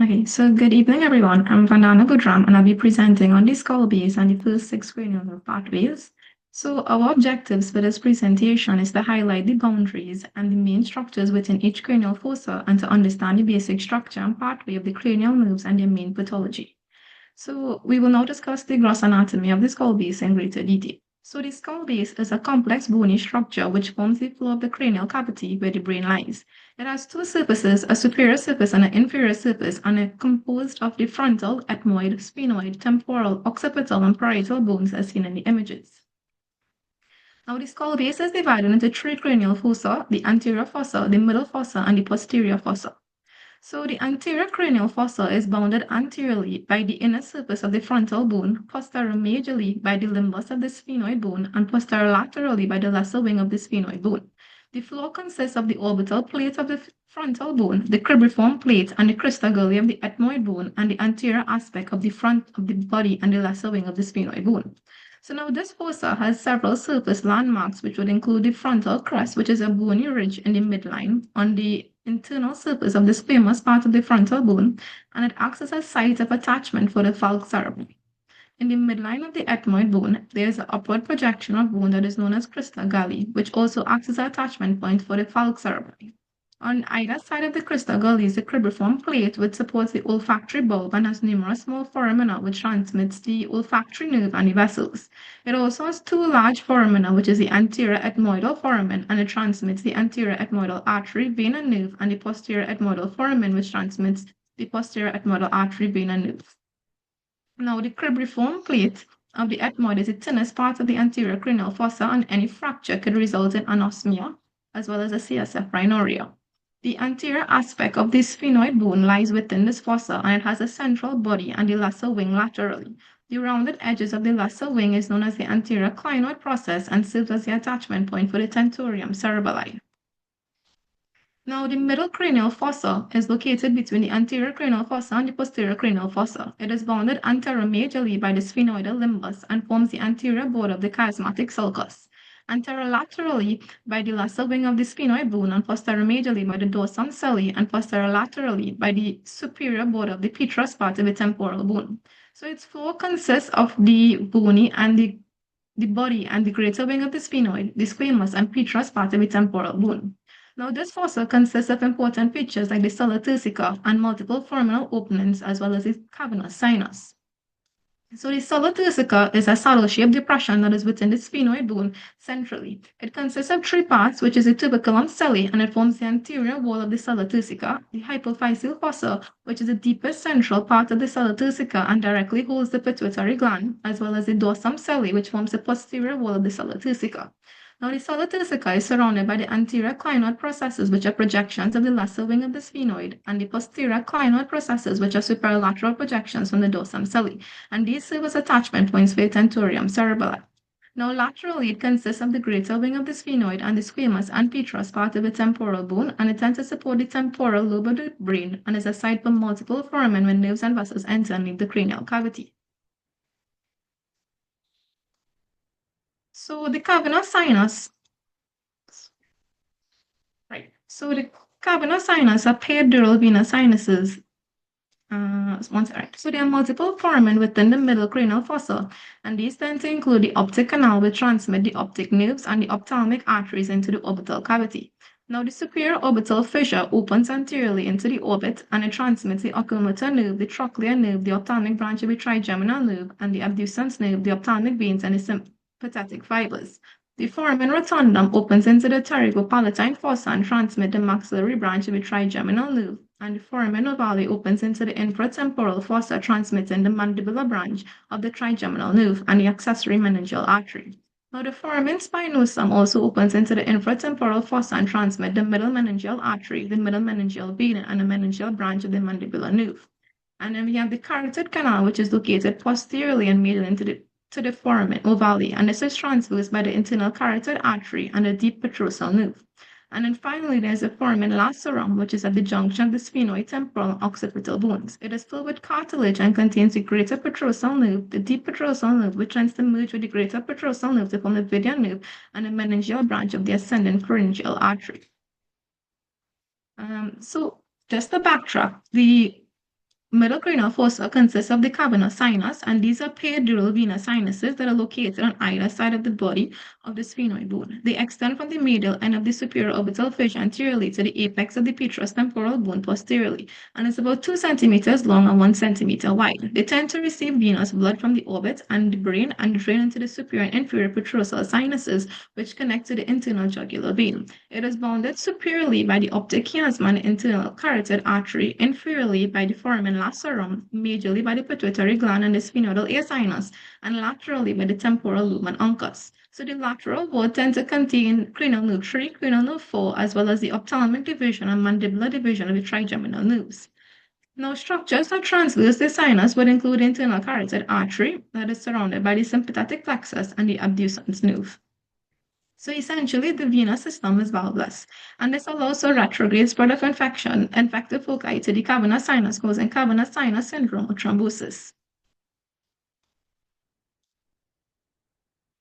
Okay, so good evening, everyone. I'm Vandana Gudram, and I'll be presenting on the skull base and the first six cranial nerve pathways. So, our objectives for this presentation is to highlight the boundaries and the main structures within each cranial fossa and to understand the basic structure and pathway of the cranial nerves and their main pathology. So we will now discuss the gross anatomy of the skull base in greater detail. So the skull base is a complex bony structure which forms the floor of the cranial cavity where the brain lies. It has two surfaces, a superior surface and an inferior surface, and is composed of the frontal, ethmoid, sphenoid, temporal, occipital, and parietal bones as seen in the images. Now, the skull base is divided into three cranial fossa, the anterior fossa, the middle fossa, and the posterior fossa. So the anterior cranial fossa is bounded anteriorly by the inner surface of the frontal bone, posterior-medially by the limbus of the sphenoid bone, and posterior-laterally by the lesser wing of the sphenoid bone. The floor consists of the orbital plate of the frontal bone, the cribriform plate, and the crista gulli of the ethmoid bone, and the anterior aspect of the front of the body and the lesser wing of the sphenoid bone. So now this fossa has several surface landmarks, which would include the frontal crest, which is a bony ridge in the midline on the internal surface of the squamous part of the frontal bone, and it acts as a site of attachment for the falx cerebri. In the midline of the ethmoid bone, there is an upward projection of bone that is known as crista galli, which also acts as an attachment point for the falx cerebri. On either side of the crystal gully is a cribriform plate which supports the olfactory bulb and has numerous small foramina which transmits the olfactory nerve and the vessels. It also has two large foramina, which is the anterior ethmoidal foramen, and it transmits the anterior ethmoidal artery, vein, and nerve, and the posterior ethmoidal foramen, which transmits the posterior ethmoidal artery, vein, and nerve. Now, the cribriform plate of the ethmoid is the thinnest part of the anterior cranial fossa, and any fracture could result in anosmia as well as a CSF rhinorrhea. The anterior aspect of the sphenoid bone lies within this fossa, and it has a central body and the lesser wing laterally. The rounded edges of the lesser wing is known as the anterior clinoid process and serves as the attachment point for the tentorium cerebelli. Now, the middle cranial fossa is located between the anterior cranial fossa and the posterior cranial fossa. It is bounded anteromedially by the sphenoidal limbus and forms the anterior border of the chiasmatic sulcus. Anterolaterally by the lesser wing of the sphenoid bone and posteromedially by the dorsum celli and posterolaterally by the superior border of the petrous part of the temporal bone. So its floor consists of the bony and the body and the greater wing of the sphenoid, the squamous and petrous part of the temporal bone. Now, this fossa consists of important features like the sola turcica and multiple foraminal openings, as well as the cavernous sinus. So the sola turcica is a saddle-shaped depression that is within the sphenoid bone centrally. It consists of three parts, which is the tuberculum celli, and it forms the anterior wall of the sola turcica, the hypophyseal fossa, which is the deepest central part of the sola turcica and directly holds the pituitary gland, as well as the dorsum celli, which forms the posterior wall of the sola turcica. Now, the sola turcica is surrounded by the anterior clinoid processes, which are projections of the lesser wing of the sphenoid, and the posterior clinoid processes, which are superlateral projections from the dorsum celli, and these serve as attachment points for the tentorium cerebelli. Now, laterally, it consists of the greater wing of the sphenoid and the squamous and petrous part of the temporal bone, and it tends to support the temporal lobe of the brain and is a site for multiple foramen when nerves and vessels enter and leave the cranial cavity. So the cavernous sinus, right? So the cavernous sinus are paired dural venous sinuses. So there are multiple foramen within the middle cranial fossa, and these tend to include the optic canal, which transmit the optic nerves and the ophthalmic arteries into the orbital cavity. Now, the superior orbital fissure opens anteriorly into the orbit, and it transmits the oculomotor nerve, the trochlear nerve, the ophthalmic branch of the trigeminal nerve, and the abducens nerve, the ophthalmic veins, and the sympathetic fibers. The foramen rotundum opens into the pterygopalatine fossa and transmits the maxillary branch of the trigeminal nerve, and the foramen ovale opens into the infratemporal fossa, transmitting the mandibular branch of the trigeminal nerve and the accessory meningeal artery. Now, the foramen spinosum also opens into the infratemporal fossa and transmits the middle meningeal artery, the middle meningeal vein, and the meningeal branch of the mandibular nerve. And then we have the carotid canal, which is located posteriorly and medially to the foramen ovale, and this is transversed by the internal carotid artery and the deep petrosal nerve. And then finally, there's a foramen lacerum, which is at the junction of the sphenoid, temporal, and occipital bones. It is filled with cartilage and contains the greater petrosal nerve, the deep petrosal nerve, which tends to merge with the greater petrosal nerve to form the vidian nerve and the meningeal branch of the ascending pharyngeal artery. So just to backtrack, the middle cranial fossa consists of the cavernous sinus, and these are paired dural venous sinuses that are located on either side of the body of the sphenoid bone. They extend from the medial end of the superior orbital fissure anteriorly to the apex of the petrous temporal bone posteriorly, and it's about 2 centimeters long and 1 centimeter wide. They tend to receive venous blood from the orbit and the brain and drain into the superior and inferior petrosal sinuses, which connect to the internal jugular vein. It is bounded superiorly by the optic chiasm and internal carotid artery, inferiorly by the foramen lacerum, majorly by the pituitary gland and the sphenoidal ear sinus, and laterally by the temporal lobe and uncus. So the lateral wall tend to contain cranial nerve 3, cranial nerve 4, as well as the ophthalmic division and mandibular division of the trigeminal nerves. Now, structures that transverse the sinus would include internal carotid artery that is surrounded by the sympathetic plexus and the abducens nerve. So essentially, the venous system is valveless, and this allows for retrograde spread of infective foci to the cavernous sinus, causing cavernous sinus syndrome or thrombosis.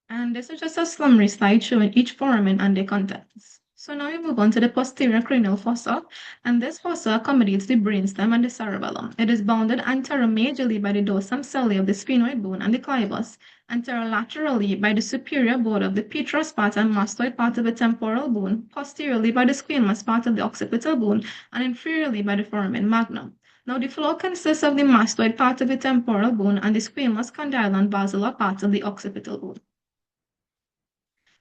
And this is just a summary slide showing each foramen and their contents. So now we move on to the posterior cranial fossa, and this fossa accommodates the brainstem and the cerebellum. It is bounded anteromedially by the dorsum celli of the sphenoid bone and the clivus, anterolaterally by the superior border of the petrous part and mastoid part of the temporal bone, posteriorly by the squamous part of the occipital bone, and inferiorly by the foramen magnum. Now, the floor consists of the mastoid part of the temporal bone and the squamous, condyle, and basilar parts of the occipital bone.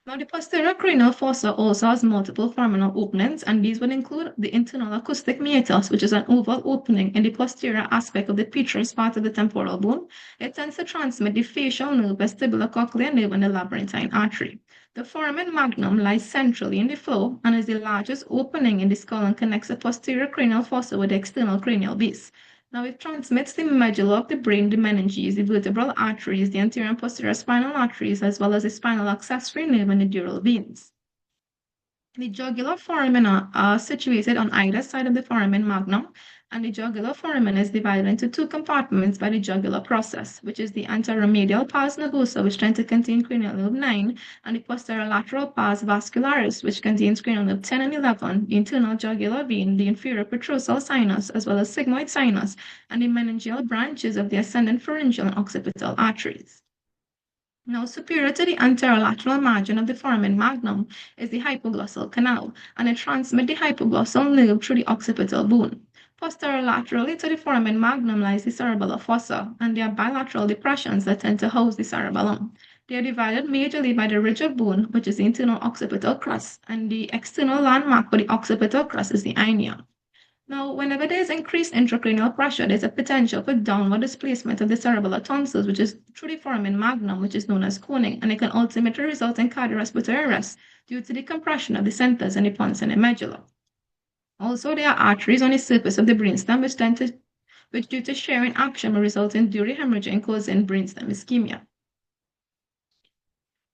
Now, the posterior cranial fossa also has multiple foraminal openings, and these would include the internal acoustic meatus, which is an oval opening in the posterior aspect of the petrous part of the temporal bone. It tends to transmit the facial nerve, vestibulocochlear nerve, and the labyrinthine artery. The foramen magnum lies centrally in the floor and is the largest opening in the skull and connects the posterior cranial fossa with the external cranial base. Now, it transmits the medulla of the brain, the meninges, the vertebral arteries, the anterior and posterior spinal arteries, as well as the spinal accessory nerve and the dural veins. The jugular foramina are situated on either side of the foramen magnum, and the jugular foramen is divided into 2 compartments by the jugular process, which is the anteromedial pars nervosa, which tends to contain cranial nerve 9, and the posterolateral pars vascularis, which contains cranial nerve 10 and 11, the internal jugular vein, the inferior petrosal sinus, as well as sigmoid sinus, and the meningeal branches of the ascendant pharyngeal and occipital arteries. Now, superior to the anterolateral margin of the foramen magnum is the hypoglossal canal, and it transmits the hypoglossal nerve through the occipital bone. Posterolaterally to the foramen magnum lies the cerebellar fossa, and there are bilateral depressions that tend to house the cerebellum. They are divided majorly by the ridge of bone, which is the internal occipital crust, and the external landmark for the occipital crust is the inion. Now, whenever there is increased intracranial pressure, there's a potential for downward displacement of the cerebellar tonsils, which is through the foramen magnum, which is known as coning, and it can ultimately result in cardiorespiratory arrest due to the compression of the centers and the pons and the medulla. Also, there are arteries on the surface of the brainstem, which due to sharing action, may result in dural hemorrhaging, causing brainstem ischemia.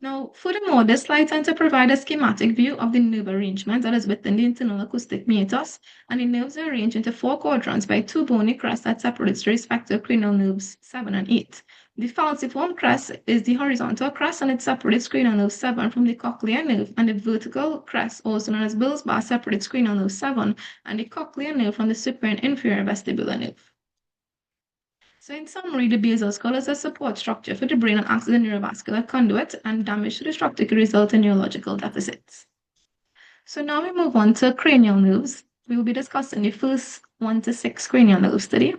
Now, furthermore, this slide tends to provide a schematic view of the nerve arrangement that is within the internal acoustic meatus, and the nerves are arranged into 4 quadrants by 2 bony crests that separate the respective cranial nerves 7 and 8. The falciform crest is the horizontal crest, and it separates cranial nerve 7 from the cochlear nerve, and the vertical crest, also known as Bill's bar, separates cranial nerve 7 and the cochlear nerve from the superior and inferior vestibular nerve. So in summary, the basal skull is a support structure for the brain and acts as a neurovascular conduit, and damage to the structure can result in neurological deficits. So now we move on to cranial nerves. We will be discussing the first 1 to 6 cranial nerves today.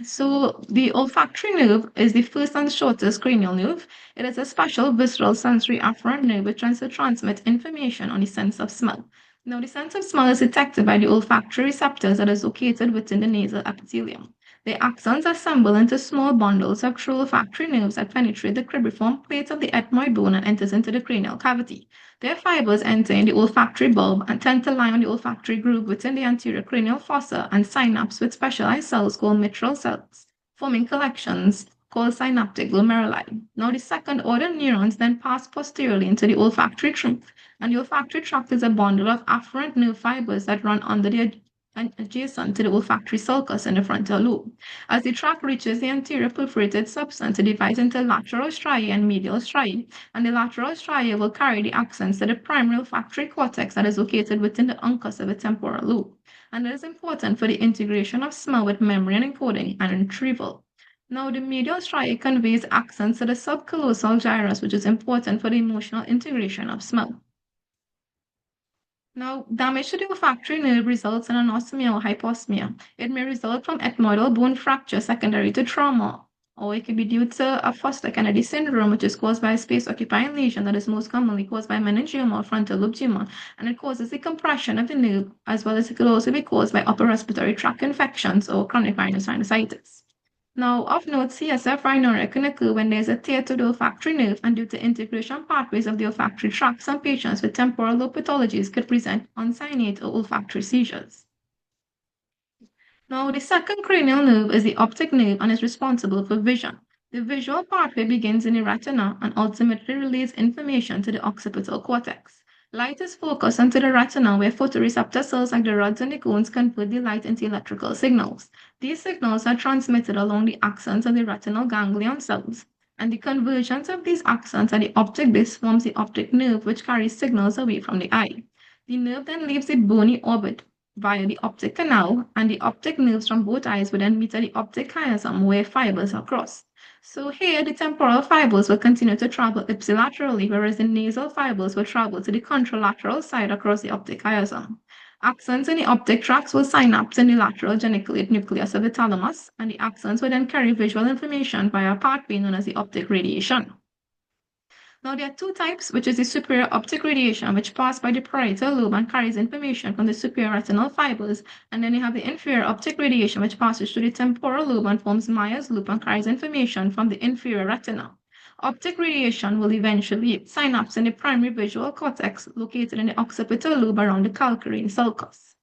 So the olfactory nerve is the first and shortest cranial nerve. It is a special visceral sensory afferent nerve which tries to transmit information on the sense of smell. Now, the sense of smell is detected by the olfactory receptors that is located within the nasal epithelium. The axons assemble into small bundles of true olfactory nerves that penetrate the cribriform plate of the ethmoid bone and enters into the cranial cavity. Their fibers enter in the olfactory bulb and tend to lie on the olfactory groove within the anterior cranial fossa and synapse with specialized cells called mitral cells, forming collections called synaptic glomeruli. Now, the second order neurons then pass posteriorly into the olfactory tract, and the olfactory tract is a bundle of afferent nerve fibers that run under the and adjacent to the olfactory sulcus in the frontal lobe. As the tract reaches the anterior perforated substance, it divides into lateral striae and medial striae, and the lateral striae will carry the axons to the primary olfactory cortex that is located within the uncus of the temporal lobe. and it is important for the integration of smell with memory and encoding and retrieval. Now, the medial striate conveys accents to the subcallosal gyrus, which is important for the emotional integration of smell. Now, damage to the olfactory nerve results in anosmia or hyposmia. It may result from ethmoidal bone fracture secondary to trauma, or it could be due to a Foster Kennedy syndrome, which is caused by a space-occupying lesion that is most commonly caused by meningioma or frontal lobe tumor, and it causes the compression of the nerve, as well as it could also be caused by upper respiratory tract infections or chronic rhinosinusitis. Now, of note, CSF rhinorrhea can occur when there's a tear to the olfactory nerve, and due to integration pathways of the olfactory tract, some patients with temporal lobe pathologies could present unsinate or olfactory seizures. Now, the second cranial nerve is the optic nerve and is responsible for vision. The visual pathway begins in the retina and ultimately relays information to the occipital cortex. Light is focused onto the retina where photoreceptor cells like the rods and the cones convert the light into electrical signals. These signals are transmitted along the axons of the retinal ganglion cells, and the convergence of these axons at the optic disc forms the optic nerve, which carries signals away from the eye. The nerve then leaves the bony orbit via the optic canal, and the optic nerves from both eyes would then meet at the optic chiasm where fibers are crossed. So here, the temporal fibers will continue to travel ipsilaterally, whereas the nasal fibers will travel to the contralateral side across the optic chiasm. Axons in the optic tracts will synapse in the lateral geniculate nucleus of the thalamus, and the axons will then carry visual information via a pathway known as the optic radiation. Now, there are two types, which is the superior optic radiation, which passes by the parietal lobe and carries information from the superior retinal fibers. And then you have the inferior optic radiation, which passes through the temporal lobe and forms Meyer's loop and carries information from the inferior retina. Optic radiation will eventually synapse in the primary visual cortex located in the occipital lobe around the calcarine sulcus.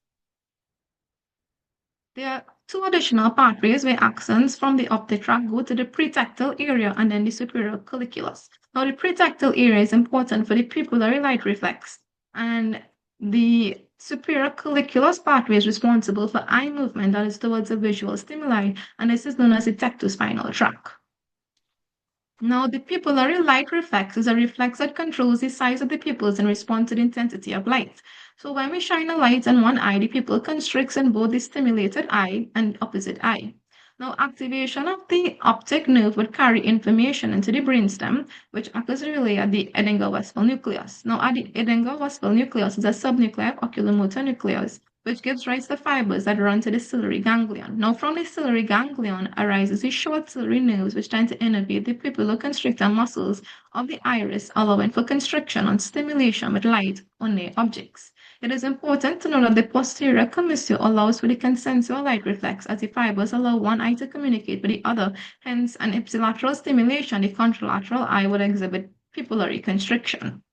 There are two additional pathways where axons from the optic tract go to the pretectal area and then the superior colliculus. Now, the pretectal area is important for the pupillary light reflex, and the superior colliculus pathway is responsible for eye movement that is towards a visual stimuli, and this is known as the tectospinal tract. Now, the pupillary light reflex is a reflex that controls the size of the pupils in response to the intensity of light. So when we shine a light in one eye, the pupil constricts in both the stimulated eye and opposite eye. Now, activation of the optic nerve would carry information into the brainstem, which acts as a relay at the Edinger-Westphal nucleus. Now, at the Edinger-Westphal nucleus is a subnuclei of oculomotor nucleus, which gives rise to fibers that run to the ciliary ganglion. Now, from the ciliary ganglion arises the short ciliary nerves, which tend to innervate the pupilloconstrictor muscles of the iris, allowing for constriction and stimulation with light on near objects. It is important to know that the posterior commissure allows for the consensual light reflex, as the fibers allow one eye to communicate with the other. Hence, an ipsilateral stimulation, the contralateral eye would exhibit pupillary constriction.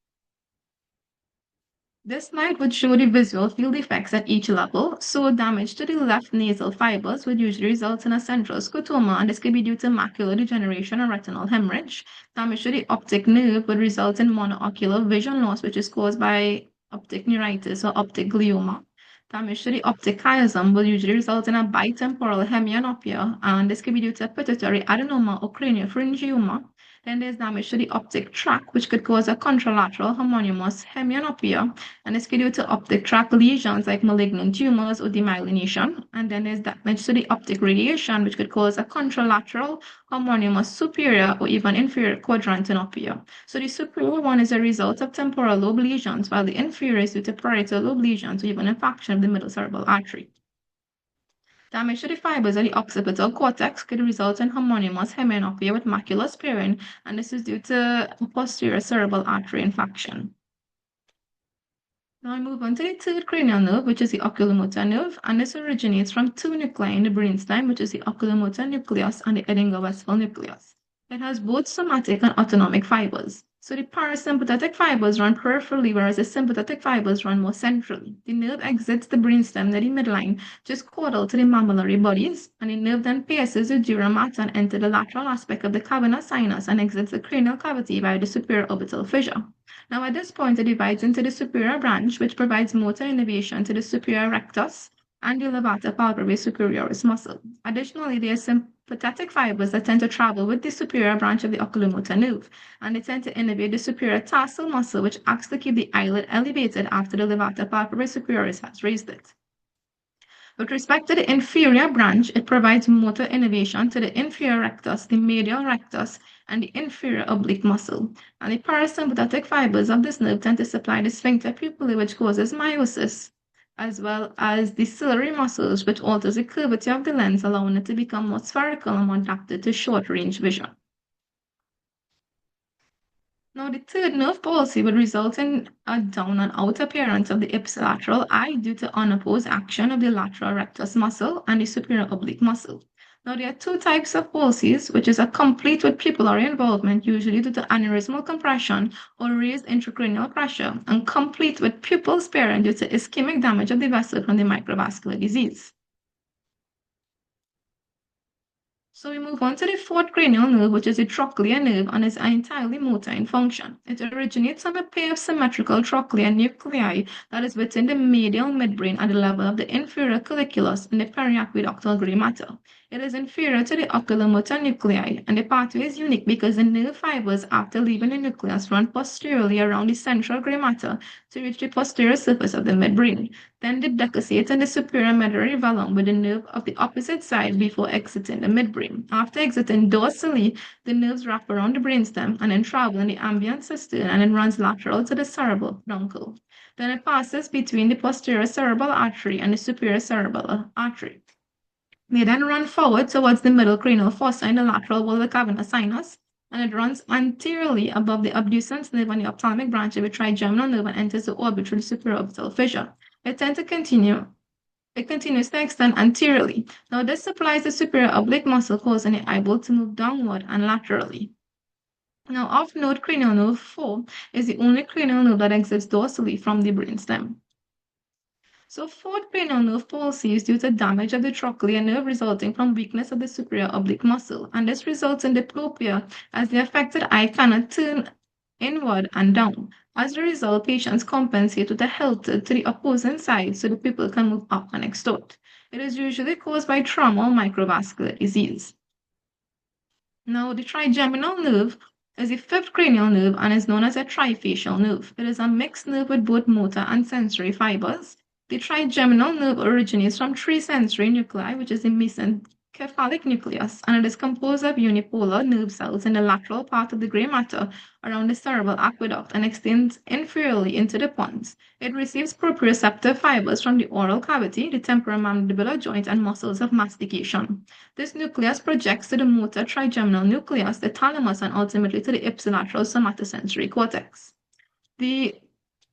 This slide would show the visual field effects at each level. So damage to the left nasal fibers would usually result in a central scotoma, and this could be due to macular degeneration or retinal hemorrhage. Damage to the optic nerve would result in monoocular vision loss, which is caused by optic neuritis or optic glioma. Damage to the optic chiasm will usually result in a bitemporal hemianopia, and this could be due to pituitary adenoma or craniopharyngioma. Then there's damage to the optic tract, which could cause a contralateral homonymous hemianopia, and this could due to optic tract lesions like malignant tumors or demyelination. And then there's damage to the optic radiation, which could cause a contralateral homonymous superior or even inferior quadrantenopia. So the superior one is a result of temporal lobe lesions, while the inferior is due to parietal lobe lesions or even infarction of the middle cerebral artery. Damage to the fibers of the occipital cortex could result in homonymous hemianopia with macular sparing, and this is due to a posterior cerebral artery infarction. Now I move on to the third cranial nerve, which is the oculomotor nerve, and this originates from two nuclei in the brainstem, which is the oculomotor nucleus and the Edinger-Westphal nucleus. It has both somatic and autonomic fibers. So the parasympathetic fibers run peripherally, whereas the sympathetic fibers run more centrally. The nerve exits the brainstem near the midline, just caudal to the mammillary bodies, and the nerve then pierces the dura mater and enters the lateral aspect of the cavernous sinus and exits the cranial cavity via the superior orbital fissure. Now at this point, it divides into the superior branch, which provides motor innervation to the superior rectus and the levator palpebrae superioris muscle. Additionally, there are sympathetic fibers that tend to travel with the superior branch of the oculomotor nerve, and they tend to innervate the superior tarsal muscle, which acts to keep the eyelid elevated after the levator palpebrae superioris has raised it. With respect to the inferior branch, it provides motor innervation to the inferior rectus, the medial rectus, and the inferior oblique muscle. And the parasympathetic fibers of this nerve tend to supply the sphincter pupillae, which causes miosis, as well as the ciliary muscles, which alters the curvature of the lens, allowing it to become more spherical and more adapted to short-range vision. Now, the third nerve palsy would result in a down and out appearance of the ipsilateral eye due to unopposed action of the lateral rectus muscle and the superior oblique muscle. Now, there are two types of palsies, which is a complete with pupillary involvement, usually due to aneurysmal compression or raised intracranial pressure, and complete with pupil sparing due to ischemic damage of the vessel from the microvascular disease. So we move on to the fourth cranial nerve, which is the trochlear nerve, and is entirely motor in function. It originates from a pair of symmetrical trochlear nuclei that is within the medial midbrain at the level of the inferior colliculus in the periaqueductal gray matter. It is inferior to the oculomotor nuclei, and the pathway is unique because the nerve fibers, after leaving the nucleus, run posteriorly around the central gray matter to reach the posterior surface of the midbrain. Then they decussate in the superior medullary vellum with the nerve of the opposite side before exiting the midbrain. After exiting dorsally, the nerves wrap around the brainstem and then travel in the ambient cistern and then runs lateral to the cerebral peduncle. Then it passes between the posterior cerebral artery and the superior cerebral artery. They then run forward towards the middle cranial fossa in the lateral wall of the cavernous sinus, and it runs anteriorly above the abducens nerve and the ophthalmic branch of the trigeminal nerve and enters the orbit through the supraorbital fissure. It continues to extend anteriorly. Now, this supplies the superior oblique muscle, causing the eyeball to move downward and laterally. Now, of note, cranial nerve 4 is the only cranial nerve that exits dorsally from the brainstem. So, fourth cranial nerve palsy is due to damage of the trochlear nerve resulting from weakness of the superior oblique muscle, and this results in diplopia as the affected eye cannot turn inward and down. As a result, patients compensate with a helter to the opposing side so the pupil can move up and extort. It is usually caused by trauma or microvascular disease. Now, the trigeminal nerve is the fifth cranial nerve and is known as a trifacial nerve. It is a mixed nerve with both motor and sensory fibers. The trigeminal nerve originates from three sensory nuclei, which is the mesencephalic nucleus, and it is composed of unipolar nerve cells in the lateral part of the gray matter around the cerebral aqueduct and extends inferiorly into the pons. It receives proprioceptive fibers from the oral cavity, the temporomandibular joint, and muscles of mastication. This nucleus projects to the motor trigeminal nucleus, the thalamus, and ultimately to the ipsilateral somatosensory cortex.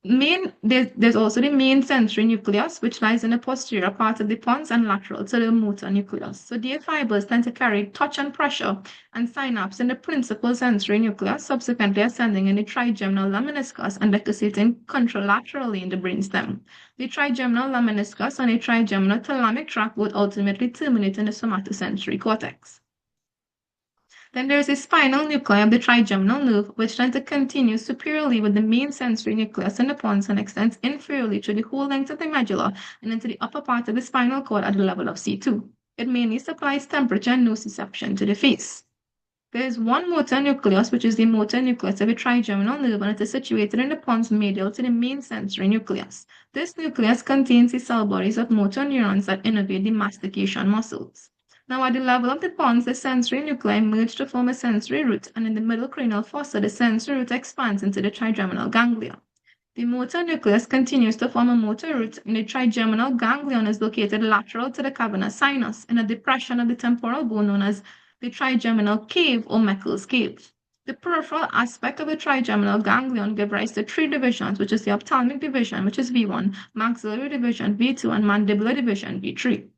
There's also the main sensory nucleus, which lies in the posterior part of the pons and lateral to the motor nucleus. So their fibers tend to carry touch and pressure and synapse in the principal sensory nucleus, subsequently ascending in the trigeminal lemniscus and decussating contralaterally in the brainstem. The trigeminal lemniscus and the trigeminal thalamic tract would ultimately terminate in the somatosensory cortex. Then there's a spinal nuclei of the trigeminal nerve, which tend to continue superiorly with the main sensory nucleus in the pons and extends inferiorly through the whole length of the medulla and into the upper part of the spinal cord at the level of C2. It mainly supplies temperature and nociception to the face. There is one motor nucleus, which is the motor nucleus of the trigeminal nerve, and it is situated in the pons medial to the main sensory nucleus. This nucleus contains the cell bodies of motor neurons that innervate the mastication muscles. Now, at the level of the pons, the sensory nuclei merge to form a sensory root, and in the middle cranial fossa, the sensory root expands into the trigeminal ganglia. The motor nucleus continues to form a motor root, and the trigeminal ganglion is located lateral to the cavernous sinus in a depression of the temporal bone known as the trigeminal cave or Meckel's cave. The peripheral aspect of the trigeminal ganglion gives rise to three divisions, which is the ophthalmic division, which is V1, maxillary division V2, and mandibular division V3.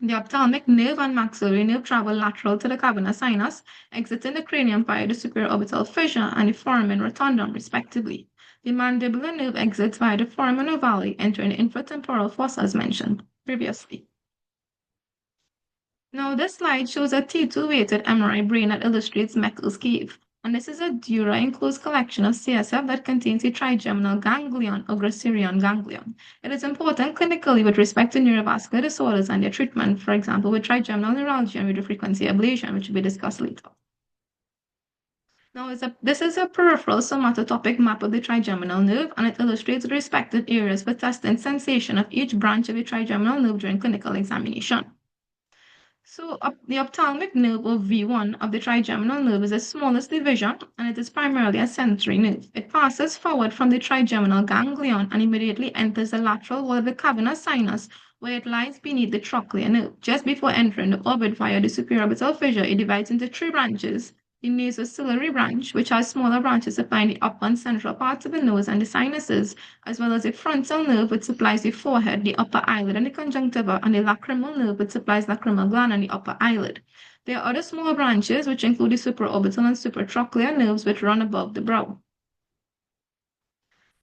The ophthalmic nerve and maxillary nerve travel lateral to the cavernous sinus, exiting the cranium via the superior orbital fissure and the foramen rotundum, respectively. The mandibular nerve exits via the foramen ovale, entering the infratemporal fossa as mentioned previously. Now, this slide shows a T2-weighted MRI brain that illustrates Meckel's cave. And this is a dura-enclosed collection of CSF that contains the trigeminal ganglion or Gracerian ganglion. It is important clinically with respect to neurovascular disorders and their treatment, for example, with trigeminal neuralgia and radiofrequency ablation, which will be discussed later. Now, this is a peripheral somatotopic map of the trigeminal nerve, and it illustrates the respective areas for testing sensation of each branch of the trigeminal nerve during clinical examination. So the ophthalmic nerve, or V1, of the trigeminal nerve is the smallest division, and it is primarily a sensory nerve. It passes forward from the trigeminal ganglion and immediately enters the lateral wall of the cavernous sinus, where it lies beneath the trochlear nerve. Just before entering the orbit via the supraorbital fissure, it divides into three branches. The nasociliary branch, which has smaller branches supplying the upper and central parts of the nose and the sinuses, as well as the frontal nerve, which supplies the forehead, the upper eyelid, and the conjunctiva, and the lacrimal nerve, which supplies lacrimal gland and the upper eyelid. There are other small branches, which include the supraorbital and supratrochlear nerves, which run above the brow.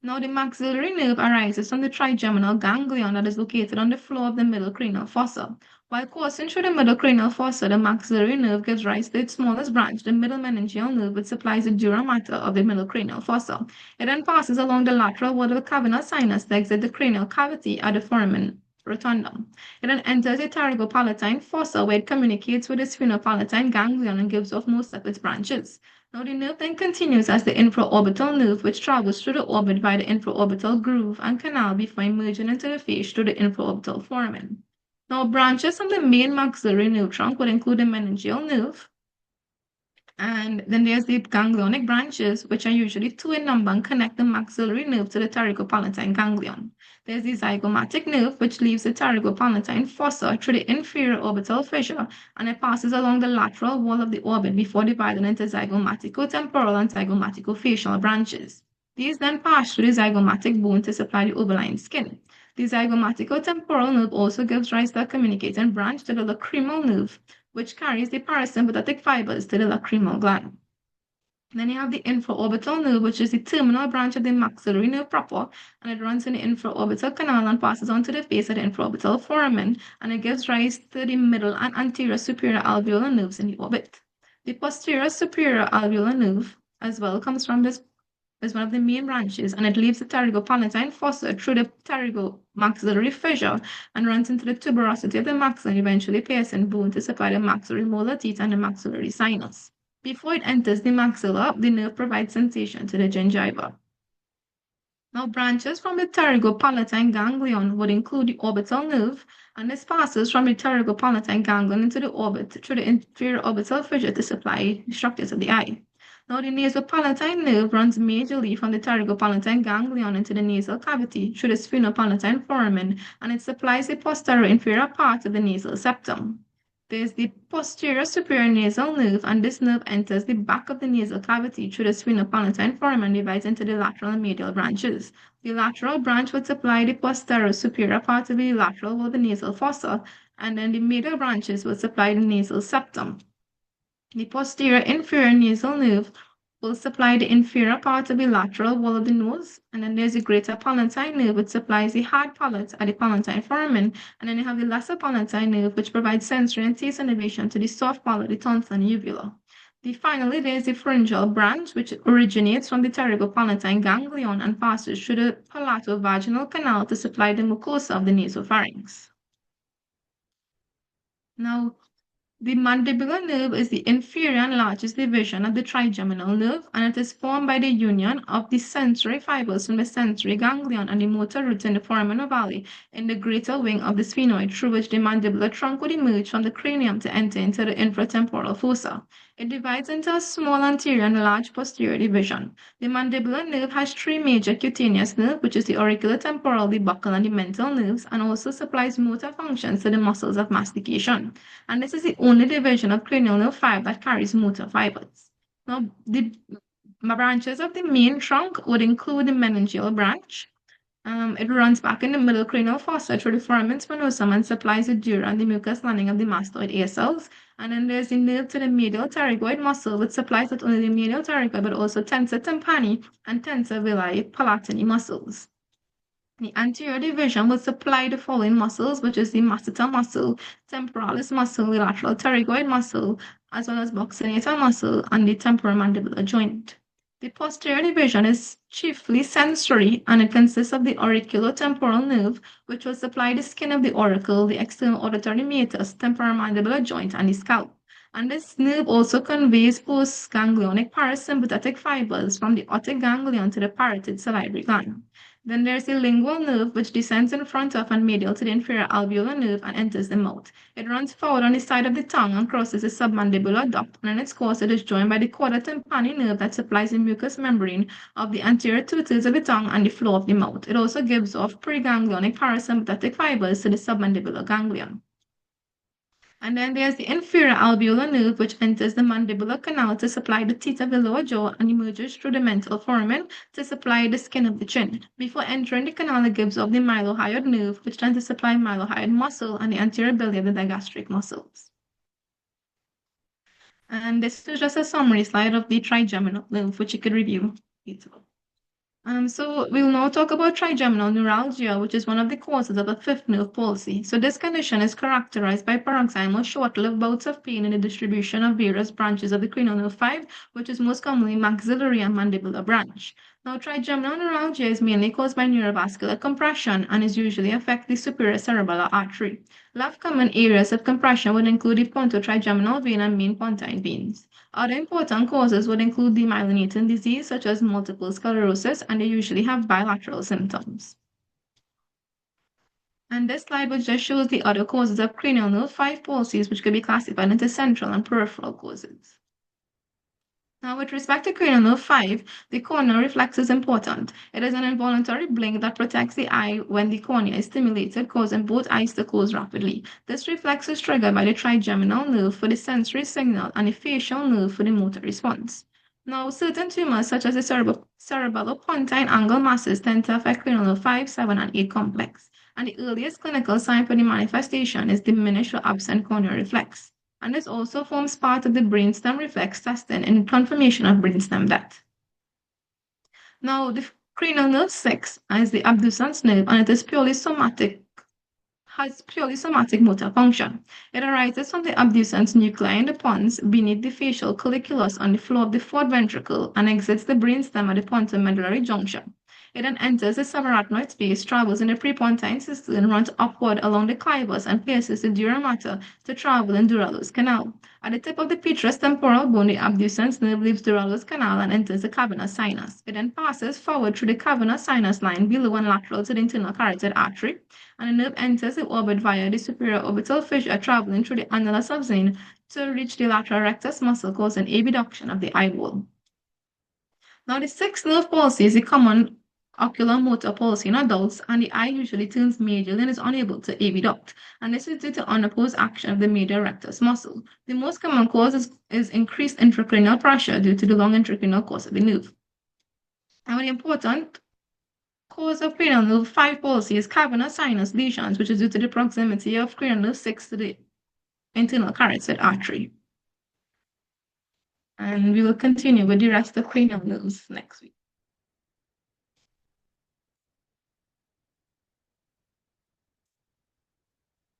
Now, the maxillary nerve arises from the trigeminal ganglion that is located on the floor of the middle cranial fossa. While coursing through the middle cranial fossa, the maxillary nerve gives rise to its smallest branch, the middle meningeal nerve, which supplies the dura mater of the middle cranial fossa. It then passes along the lateral wall of the cavernous sinus to exit the cranial cavity at the foramen rotundum. It then enters the pterygopalatine fossa, where it communicates with the sphenopalatine ganglion and gives off most of its branches. Now, the nerve then continues as the infraorbital nerve, which travels through the orbit by the infraorbital groove and canal before emerging into the face through the infraorbital foramen. Now, branches from the main maxillary nerve trunk would include the meningeal nerve, and then there's the ganglionic branches, which are usually two in number and connect the maxillary nerve to the pterygopalatine ganglion. There's the zygomatic nerve, which leaves the pterygopalatine fossa through the inferior orbital fissure, and it passes along the lateral wall of the orbit before dividing into zygomatico-temporal and zygomatico-facial branches. These then pass through the zygomatic bone to supply the overlying skin. The zygomatico-temporal nerve also gives rise to a communicating branch to the lacrimal nerve, which carries the parasympathetic fibers to the lacrimal gland. Then you have the infraorbital nerve, which is the terminal branch of the maxillary nerve proper, and it runs in the infraorbital canal and passes on to the face of the infraorbital foramen, and it gives rise to the middle and anterior superior alveolar nerves in the orbit. The posterior superior alveolar nerve as well comes from this as one of the main branches, and it leaves the pterygopalatine fossa through the pterygomaxillary fissure and runs into the tuberosity of the maxilla and eventually piercing bone to supply the maxillary molar teeth and the maxillary sinus. Before it enters the maxilla, the nerve provides sensation to the gingiva. Now, branches from the pterygopalatine ganglion would include the orbital nerve, and this passes from the pterygopalatine ganglion into the orbit through the inferior orbital fissure to supply the structures of the eye. Now, the nasopalatine nerve runs majorly from the pterygopalatine ganglion into the nasal cavity through the sphenopalatine foramen, and it supplies the posterior inferior part of the nasal septum. There's the posterior superior nasal nerve, and this nerve enters the back of the nasal cavity through the sphenopalatine foramen and divides into the lateral and medial branches. The lateral branch would supply the posterior superior part of the lateral wall of the nasal fossa, and then the medial branches would supply the nasal septum. The posterior inferior nasal nerve will supply the inferior part of the lateral wall of the nose, and then there's the greater palatine nerve, which supplies the hard palate at the palatine foramen, and then you have the lesser palatine nerve, which provides sensory and taste innervation to the soft palate, the tonsil, and uvula. Finally, there's the pharyngeal branch, which originates from the pterygopalatine ganglion and passes through the palatovaginal canal to supply the mucosa of the nasopharynx. Now, the mandibular nerve is the inferior and largest division of the trigeminal nerve, and it is formed by the union of the sensory fibers from the sensory ganglion and the motor roots in the foramen ovale in the greater wing of the sphenoid, through which the mandibular trunk would emerge from the cranium to enter into the infratemporal fossa. It divides into a small anterior and large posterior division. The mandibular nerve has three major cutaneous nerves, which is the auriculotemporal, the buccal, and the mental nerves, and also supplies motor functions to the muscles of mastication. And this is the only division of cranial nerve 5 that carries motor fibers. Now, the branches of the main trunk would include the meningeal branch. It runs back in the middle cranial fossa through the foramen spinosum and supplies the dura and the mucous lining of the mastoid ear cells. And then there's the nerve to the medial pterygoid muscle, which supplies not only the medial pterygoid but also tensor tympani and tensor villi palatini muscles. The anterior division will supply the following muscles, which is the masseter muscle, temporalis muscle, the lateral pterygoid muscle, as well as buccinator muscle and the temporomandibular joint. The posterior division is chiefly sensory, and it consists of the auriculotemporal nerve, which will supply the skin of the auricle, the external auditory meatus, temporomandibular joint, and the scalp. And this nerve also conveys postganglionic parasympathetic fibers from the otic ganglion to the parotid salivary gland. Then there's the lingual nerve, which descends in front of and medial to the inferior alveolar nerve and enters the mouth. It runs forward on the side of the tongue and crosses the submandibular duct, and in its course it is joined by the chorda tympani nerve that supplies the mucous membrane of the anterior two-thirds of the tongue and the floor of the mouth. It also gives off preganglionic parasympathetic fibers to the submandibular ganglion. And then there's the inferior alveolar nerve, which enters the mandibular canal to supply the teeth of the lower jaw and emerges through the mental foramen to supply the skin of the chin. Before entering the canal, it gives off the mylohyoid nerve, which tends to supply mylohyoid muscle and the anterior belly of the digastric muscles. And this is just a summary slide of the trigeminal nerve, which you could review later. So we'll now talk about trigeminal neuralgia, which is one of the causes of a fifth nerve palsy. So this condition is characterized by paroxysmal short-lived bouts of pain in the distribution of various branches of the cranial nerve 5, which is most commonly maxillary and mandibular branch. Now, trigeminal neuralgia is mainly caused by neurovascular compression and is usually affect the superior cerebellar artery. Left common areas of compression would include the pontotrigeminal vein and main pontine veins. Other important causes would include demyelinating disease, such as multiple sclerosis, and they usually have bilateral symptoms. And this slide which just shows the other causes of cranial nerve 5 palsies, which could be classified into central and peripheral causes. Now, with respect to cranial nerve 5, the corneal reflex is important. It is an involuntary blink that protects the eye when the cornea is stimulated, causing both eyes to close rapidly. This reflex is triggered by the trigeminal nerve for the sensory signal and the facial nerve for the motor response. Now, certain tumors, such as the cerebellopontine angle masses, tend to affect cranial nerve 5, 7, and 8 complex. And the earliest clinical sign for the manifestation is diminished or absent corneal reflex. And this also forms part of the brainstem reflex testing in confirmation of brainstem death. Now, the cranial nerve 6 is the abducens nerve, and it is has purely somatic motor function. It arises from the abducens nuclei in the pons beneath the facial colliculus on the floor of the fourth ventricle and exits the brainstem at the pontomedullary junction. It then enters the subarachnoid space, travels in the prepontine cistern, runs upward along the clivus, and places the dura mater to travel in Durallo's canal. At the tip of the petrous temporal bone, the abducens nerve leaves Durallo's canal and enters the cavernous sinus. It then passes forward through the cavernous sinus line below and lateral to the internal carotid artery, and the nerve enters the orbit via the superior orbital fissure, traveling through the annulus subxane to reach the lateral rectus muscle, causing abduction of the eyeball. Now, the sixth nerve palsy is a common ocular motor palsy in adults, and the eye usually turns medial and is unable to abduct. And this is due to unopposed action of the medial rectus muscle. The most common cause is increased intracranial pressure due to the long intracranial course of the nerve. And the important cause of cranial nerve 5 palsy is cavernous sinus lesions, which is due to the proximity of cranial nerve 6 to the internal carotid artery. And we will continue with the rest of cranial nerves next week.